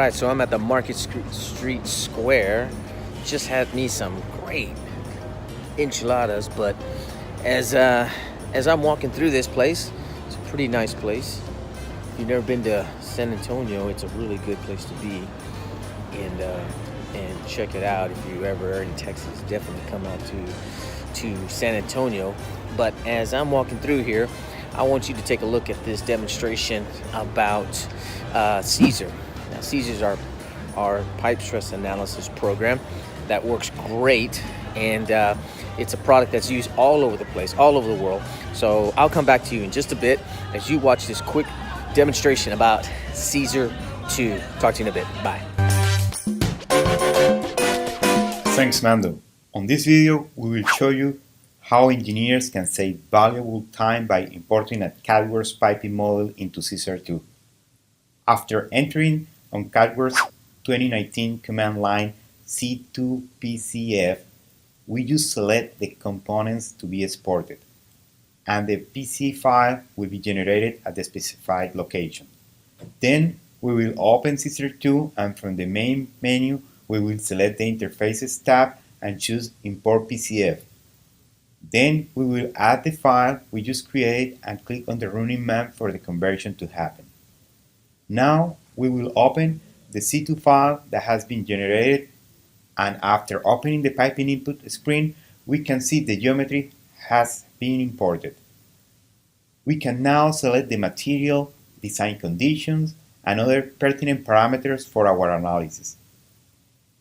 right, so I'm at the Market Street Square. Just had me some great enchiladas, but as I'm walking through this place, it's a pretty nice place. If you've never been to San Antonio, it's a really good place to be, and check it out. If you ever are in Texas, definitely come out to San Antonio. But as I'm walking through here, I want you to take a look at this demonstration about CAESAR. Now, CAESAR's our pipe stress analysis program that works great, and it's a product that's used all over the place, all over the world. So I'll come back to you in just a bit as you watch this quick demonstration about CAESAR 2. Talk to you in a bit. Bye. Thanks, Mando. On this video, we will show you how engineers can save valuable time by importing a CADWorx piping model into CAESAR 2. After entering on CADWorx 2019 command line C2PCF, we just select the components to be exported, and the PC file will be generated at the specified location. Then we will open CAESAR 2, and from the main menu we will select the Interfaces tab and choose Import PCF. Then we will add the file we just created and click on the running map for the conversion to happen. Now we will open the C2 file that has been generated, and after opening the piping input screen, we can see the geometry has been imported. We can now select the material, design conditions, and other pertinent parameters for our analysis.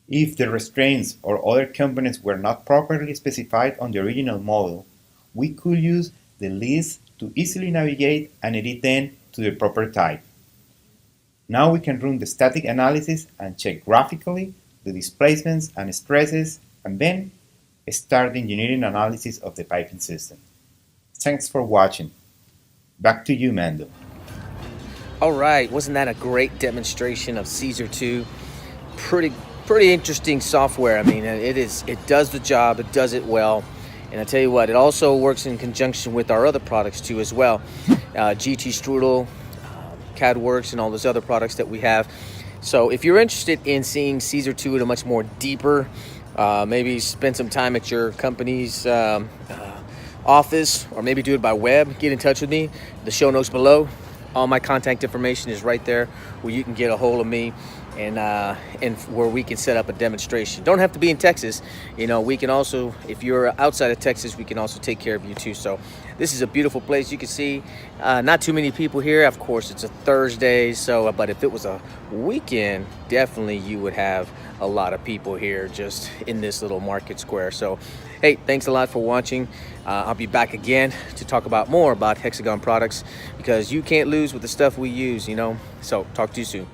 If the restraints or other components were not properly specified on the original model, we could use the list to easily navigate and edit them to the proper type. Now we can run the static analysis and check graphically the displacements and stresses, and then start the engineering analysis of the piping system. Thanks for watching. Back to you, Mando. All right, wasn't that a great demonstration of CAESAR 2? Pretty interesting software. I mean, it does the job, it does it well. And I tell you what, it also works in conjunction with our other products too as well. GT STRUDL, CADWorx, and all those other products that we have. So if you're interested in seeing CAESAR 2 at a much more deeper, maybe spend some time at your company's office, or maybe do it by web, get in touch with me. The show notes below. All my contact information is right there where you can get a hold of me, and where we can set up a demonstration. Don't have to be in Texas. You know, we can also, if you're outside of Texas, we can also take care of you too. So this is a beautiful place. You can see not too many people here. Of course, it's a Thursday, so but if it was a weekend, definitely you would have a lot of people here just in this little market square. So hey, thanks a lot for watching. I'll be back again to talk about more about Hexagon products, because you can't lose with the stuff we use, you know. So talk to you soon.